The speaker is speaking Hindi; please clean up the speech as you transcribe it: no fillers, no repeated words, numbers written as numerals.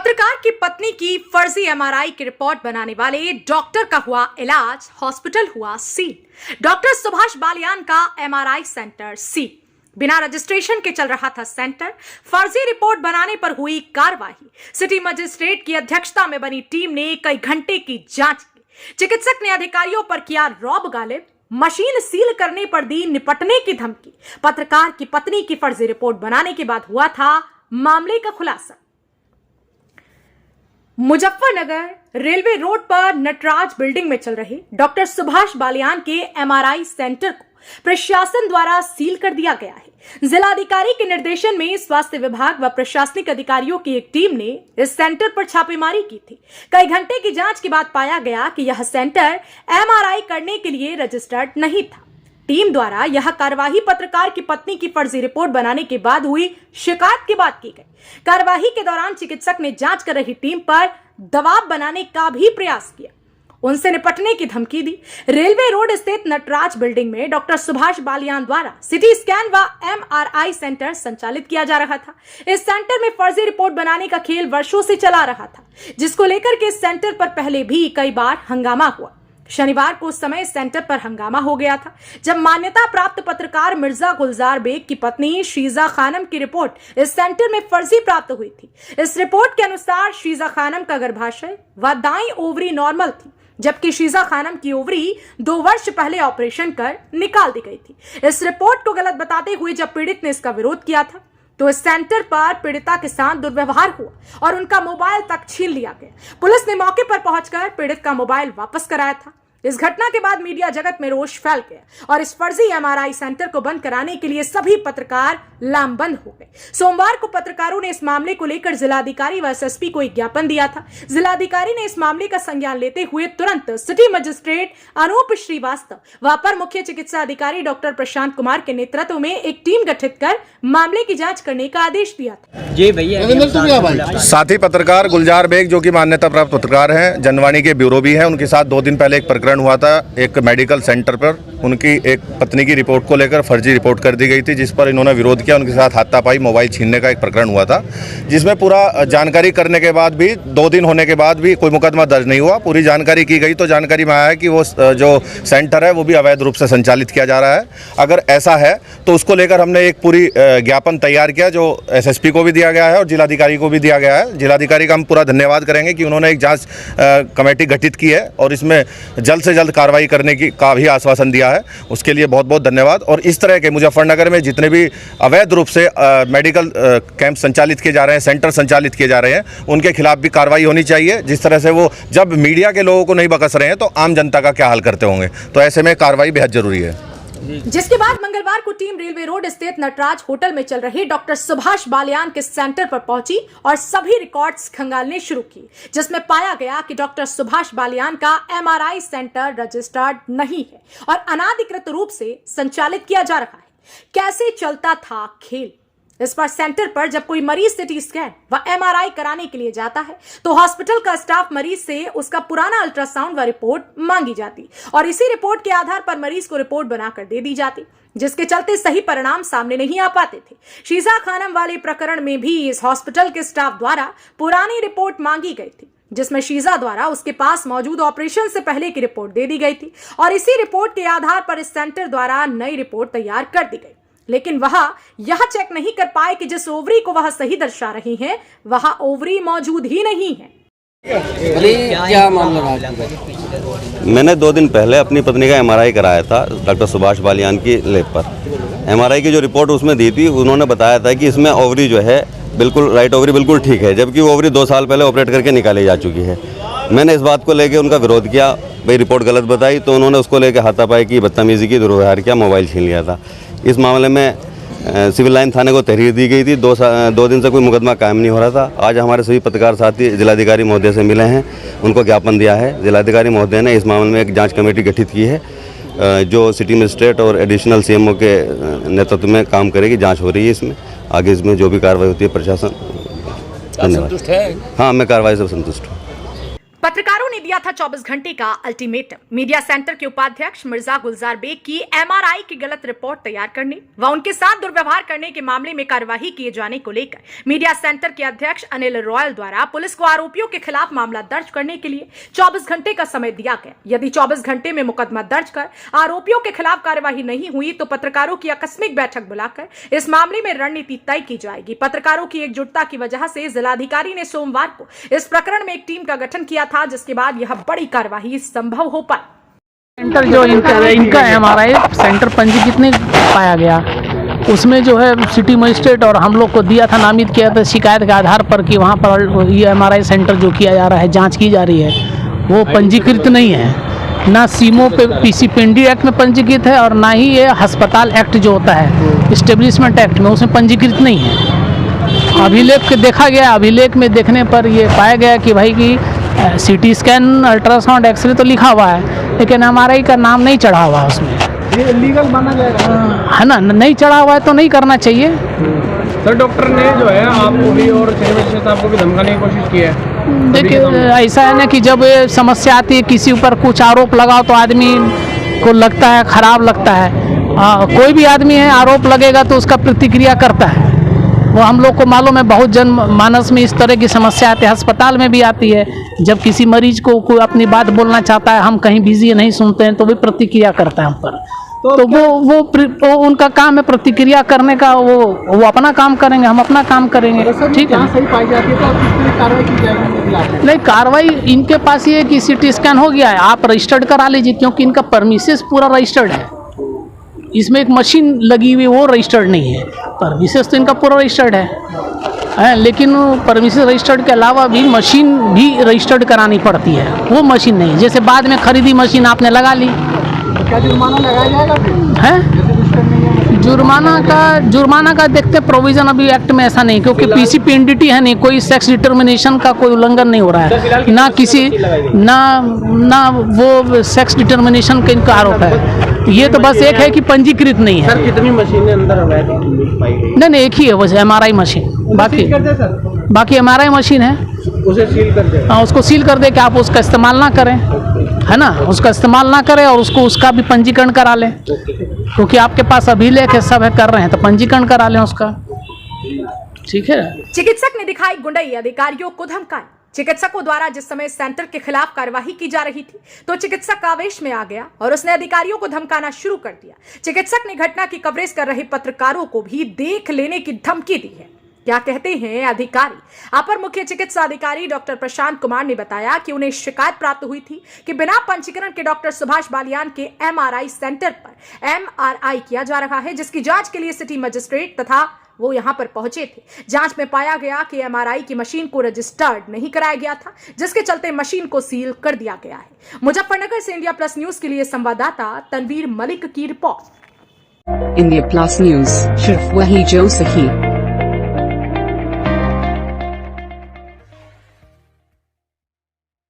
पत्रकार की पत्नी की फर्जी एमआरआई की रिपोर्ट बनाने वाले डॉक्टर का हुआ इलाज, हॉस्पिटल हुआ सील। डॉक्टर सुभाष बालियान का एमआरआई सेंटर सील। बिना रजिस्ट्रेशन के चल रहा था सेंटर। फर्जी रिपोर्ट बनाने पर हुई कार्रवाई। सिटी मजिस्ट्रेट की अध्यक्षता में बनी टीम ने कई घंटे की जांच की। चिकित्सक ने अधिकारियों पर किया रौब गालिब। मशीन सील करने पर दी निपटने की धमकी। पत्रकार की पत्नी की फर्जी रिपोर्ट बनाने के बाद हुआ था मामले का खुलासा। मुजफ्फरनगर रेलवे रोड पर नटराज बिल्डिंग में चल रहे डॉक्टर सुभाष बालियान के एमआरआई सेंटर को प्रशासन द्वारा सील कर दिया गया है। जिलाधिकारी के निर्देशन में स्वास्थ्य विभाग व प्रशासनिक अधिकारियों की एक टीम ने इस सेंटर पर छापेमारी की थी। कई घंटे की जांच के बाद पाया गया कि यह सेंटर एमआरआई करने के लिए रजिस्टर्ड नहीं था। टीम द्वारा यह कार्यवाही पत्रकार की पत्नी की फर्जी रिपोर्ट बनाने के बाद हुई शिकायत के बाद की गई। कार्यवाही के दौरान चिकित्सक ने जांच कर रही टीम पर दबाव बनाने का भी प्रयास किया, उनसे निपटने की धमकी दी। रेलवे रोड स्थित नटराज बिल्डिंग में डॉक्टर सुभाष बालियान द्वारा सिटी स्कैन व एमआरआई सेंटर संचालित किया जा रहा था। इस सेंटर में फर्जी रिपोर्ट बनाने का खेल वर्षों से चला रहा था, जिसको लेकर के इस सेंटर पर पहले भी कई बार हंगामा हुआ। शनिवार को उस समय सेंटर पर हंगामा हो गया था, जब मान्यता प्राप्त पत्रकार मिर्जा गुलजार बेग की पत्नी शीजा खानम की रिपोर्ट इस सेंटर में फर्जी प्राप्त हुई थी। इस रिपोर्ट के अनुसार शीजा खानम का गर्भाशय व दाईं ओवरी नॉर्मल थी, जबकि शीजा खानम की ओवरी 2 वर्ष पहले ऑपरेशन कर निकाल दी गई थी। इस रिपोर्ट को गलत बताते हुए जब पीड़ित ने इसका विरोध किया था, तो इस सेंटर पर पीड़िता के साथ दुर्व्यवहार हुआ और उनका मोबाइल तक छीन लिया गया। पुलिस ने मौके पर पहुंचकर पीड़ित का मोबाइल वापस कराया था। इस घटना के बाद मीडिया जगत में रोष फैल गया और इस फर्जी एमआरआई सेंटर को बंद कराने के लिए सभी पत्रकार लामबंद हो गए। सोमवार को पत्रकारों ने इस मामले को लेकर जिलाधिकारी व एसएसपी को एक ज्ञापन दिया था। जिलाधिकारी ने इस मामले का संज्ञान लेते हुए तुरंत सिटी मजिस्ट्रेट अनूप श्रीवास्तव व अपर मुख्य चिकित्सा अधिकारी डॉक्टर प्रशांत कुमार के नेतृत्व में एक टीम गठित कर मामले की जाँच करने का आदेश दिया था। जी भैया, साथी पत्रकार गुलजार बेग जो कि मान्यता प्राप्त पत्रकार हैं, जनवाणी के ब्यूरो भी हैं, उनके साथ 2 दिन पहले एक प्रकरण हुआ था। एक मेडिकल सेंटर पर उनकी एक पत्नी की रिपोर्ट को लेकर फर्जी रिपोर्ट कर दी गई थी, जिस पर इन्होंने विरोध किया। उनके साथ हाथापाई, मोबाइल छीनने का एक प्रकरण हुआ था, जिसमें पूरा जानकारी करने के बाद भी 2 दिन होने के बाद भी कोई मुकदमा दर्ज नहीं हुआ। पूरी जानकारी की गई तो जानकारी में आया है कि वो जो सेंटर है वो भी अवैध रूप से संचालित किया जा रहा है। अगर ऐसा है तो उसको लेकर हमने एक पूरी ज्ञापन तैयार किया, जो एसएसपी को भी दिया गया है और जिलाधिकारी को भी दिया गया है। जिलाधिकारी का हम पूरा धन्यवाद करेंगे कि उन्होंने एक जांच कमेटी गठित की है और इसमें जल्द से जल्द कार्रवाई करने का भी आश्वासन दिया है। उसके लिए बहुत बहुत धन्यवाद। और इस तरह के मुजफ्फरनगर में जितने भी अवैध रूप से मेडिकल कैंप संचालित किए जा रहे हैं, सेंटर संचालित किए जा रहे हैं, उनके खिलाफ भी कार्रवाई होनी चाहिए। जिस तरह से वो जब मीडिया के लोगों को नहीं बकस रहे हैं तो आम जनता का क्या हाल करते होंगे, तो ऐसे में कार्रवाई बेहद जरूरी है। जिसके बाद मंगलवार को टीम रेलवे रोड स्थित नटराज होटल में चल रही डॉक्टर सुभाष बालियान के सेंटर पर पहुंची और सभी रिकॉर्ड्स खंगालने शुरू की, जिसमें पाया गया कि डॉक्टर सुभाष बालियान का एमआरआई सेंटर रजिस्टर्ड नहीं है और अनाधिकृत रूप से संचालित किया जा रहा है। कैसे चलता था खेल? इस पर सेंटर पर जब कोई मरीज सिटी स्कैन व एमआरआई कराने के लिए जाता है तो हॉस्पिटल का स्टाफ मरीज से उसका पुराना अल्ट्रासाउंड व रिपोर्ट मांगी जाती और इसी रिपोर्ट के आधार पर मरीज को रिपोर्ट बनाकर दे दी जाती, जिसके चलते सही परिणाम सामने नहीं आ पाते थे। शीजा खानम वाले प्रकरण में भी इस हॉस्पिटल के स्टाफ द्वारा पुरानी रिपोर्ट मांगी गई थी, जिसमें शीजा द्वारा उसके पास मौजूद ऑपरेशन से पहले की रिपोर्ट दे दी गई थी और इसी रिपोर्ट के आधार पर इस सेंटर द्वारा नई रिपोर्ट तैयार कर दी गई। लेकिन वह यह चेक नहीं कर पाए कि जिस ओवरी को वह सही दर्शा रही हैं, वह ओवरी मौजूद ही नहीं है। क्या मामला रहा? मैंने 2 दिन पहले अपनी पत्नी का एमआरआई कराया था डॉक्टर सुभाष बालियान की लैब पर। एमआरआई की जो रिपोर्ट उसमें दी थी, उन्होंने बताया था कि इसमें ओवरी जो है बिल्कुल राइट ओवरी बिल्कुल ठीक है, जबकि वो ओवरी 2 साल पहले ऑपरेट करके निकाली जा चुकी है। मैंने इस बात को लेकर उनका विरोध किया, भाई रिपोर्ट गलत बताई, तो उन्होंने उसको लेकर हाथापाई की, बदतमीजी की, दुर्व्यवहार किया, मोबाइल छीन लिया था। इस मामले में सिविल लाइन थाने को तहरीर दी गई थी। 2 दिन से कोई मुकदमा कायम नहीं हो रहा था। आज हमारे सभी पत्रकार साथी जिलाधिकारी महोदय से मिले हैं, उनको ज्ञापन दिया है। जिलाधिकारी महोदय ने इस मामले में एक जांच कमेटी गठित की है, जो सिटी मजिस्ट्रेट और एडिशनल सीएमओ के नेतृत्व में काम करेगी। जांच हो रही है इसमें, आगे इसमें जो भी कार्रवाई होती है प्रशासन। धन्यवाद। हाँ, मैं कार्रवाई से संतुष्ट हूँ। पत्रकारों ने दिया था 24 घंटे का अल्टीमेटम। मीडिया सेंटर के उपाध्यक्ष मिर्जा गुलजार बेग की एमआरआई की गलत रिपोर्ट तैयार करने व उनके साथ दुर्व्यवहार करने के मामले में कार्यवाही किए जाने को लेकर मीडिया सेंटर के अध्यक्ष अनिल रॉयल द्वारा पुलिस को आरोपियों के खिलाफ मामला दर्ज करने के लिए 24 घंटे का समय दिया गया। यदि 24 घंटे में मुकदमा दर्ज कर आरोपियों के खिलाफ कार्यवाही नहीं हुई तो पत्रकारों की आकस्मिक बैठक बुलाकर इस मामले में रणनीति तय की जाएगी। पत्रकारों की एकजुटता की वजह से जिलाधिकारी ने सोमवार को इस प्रकरण में एक टीम का गठन किया था, जिसके बाद यह बड़ी कार्यवाही संभव हो पाई। सेंटर जो इनका एमआरआई सेंटर पंजीकृत नहीं पाया गया, उसमें जो है सिटी मजिस्ट्रेट और हम लोग को दिया था, नामित किया था शिकायत के आधार पर कि वहाँ पर ये एमआरआई सेंटर जो किया जा रहा है, जांच की जा रही है, वो पंजीकृत नहीं है। ना सीमो पे पीसीपीएनडी एक्ट में पंजीकृत है और ना ही ये अस्पताल एक्ट जो होता है इस्टेब्लिशमेंट एक्ट में, उसमें पंजीकृत नहीं है। अभिलेख देखा गया, अभिलेख में देखने पर ये पाया गया कि भाई की सीटी स्कैन, अल्ट्रासाउंड, एक्सरे तो लिखा हुआ है, लेकिन एमआरआई का नाम नहीं चढ़ा हुआ है उसमें। ये लीगल माना जाएगा है ना, नहीं चढ़ा हुआ है तो नहीं करना चाहिए। सर डॉक्टर ने जो है आपको भी और साहब को भी धमकाने की कोशिश की है। देखिए ऐसा है ना कि जब ये समस्या आती है, किसी ऊपर कुछ आरोप लगाओ तो आदमी को लगता है, खराब लगता है। कोई भी आदमी है, आरोप लगेगा तो उसका प्रतिक्रिया करता है। वो हम लोग को मालूम है, बहुत जन मानस में इस तरह की समस्या आती है, अस्पताल में भी आती है। जब किसी मरीज को कोई अपनी बात बोलना चाहता है, हम कहीं बिजी नहीं सुनते हैं तो भी प्रतिक्रिया करता है हम पर। तो वो उनका काम है प्रतिक्रिया करने का, वो अपना काम करेंगे, हम अपना काम करेंगे। ठीक है, सही पाई जाती है तो किस तरह कार्रवाई की जाएगी? नहीं, कार्रवाई इनके पास ये है कि सीटी स्कैन हो गया है, आप रजिस्टर्ड करा लीजिए, क्योंकि इनका परमिसेस पूरा रजिस्टर्ड है। इसमें एक मशीन लगी हुई, वो रजिस्टर्ड नहीं है। परमिसेस तो इनका पूरा रजिस्टर्ड है, लेकिन परमिसेस रजिस्टर्ड के अलावा भी मशीन भी रजिस्टर्ड करानी पड़ती है, वो मशीन नहीं। जैसे बाद में खरीदी मशीन आपने लगा ली, क्या जुर्माना लगाया जाएगा फिर? है जुर्माना का देखते प्रोविजन अभी एक्ट में ऐसा नहीं, क्योंकि पीसीपीएनडीटी है नहीं, कोई सेक्स डिटर्मिनेशन का कोई उल्लंघन नहीं हो रहा है, ना किसी ना वो सेक्स डिटर्मिनेशन का इनका आरोप है। ये तो बस एक है कि पंजीकृत नहीं है। सर कितनी मशीनें अंदर अवैध पाई गई? नहीं, एक ही है वो एमआरआई मशीन, बाकी एमआरआई मशीन है, उसे सील कर दे। हाँ, उसको सील कर दे कि आप उसका इस्तेमाल ना करें, है ना, उसका इस्तेमाल ना करें और उसका भी पंजीकरण करा लें, क्योंकि आपके पास अभिलेख है, सब है, कर रहे हैं तो पंजीकरण करा लें उसका। ठीक है। चिकित्सक ने दिखाई गुंडई, अधिकारियों को धमकाई। चिकित्सकों द्वारा जिस समय सेंटर के खिलाफ कार्यवाही की जा रही थी तो चिकित्सक आवेश में आ गया और उसने अधिकारियों को धमकाना शुरू कर दिया। चिकित्सक ने घटना की कवरेज कर रहे पत्रकारों को भी देख लेने की धमकी दी है। क्या कहते हैं अधिकारी? अपर मुख्य चिकित्सा अधिकारी डॉक्टर प्रशांत कुमार ने बताया कि उन्हें शिकायत प्राप्त हुई थी कि बिना पंजीकरण के डॉक्टर सुभाष बालियान के एमआरआई सेंटर पर एमआरआई किया जा रहा है, जिसकी जांच के लिए सिटी मजिस्ट्रेट तथा वो यहां पर पहुंचे थे। जांच में पाया गया कि एमआरआई की मशीन को रजिस्टर्ड नहीं कराया गया था, जिसके चलते मशीन को सील कर दिया गया है। मुजफ्फरनगर से इंडिया प्लस न्यूज के लिए संवाददाता तनवीर मलिक की रिपोर्ट। इंडिया प्लस न्यूज, सिर्फ वही जो सही।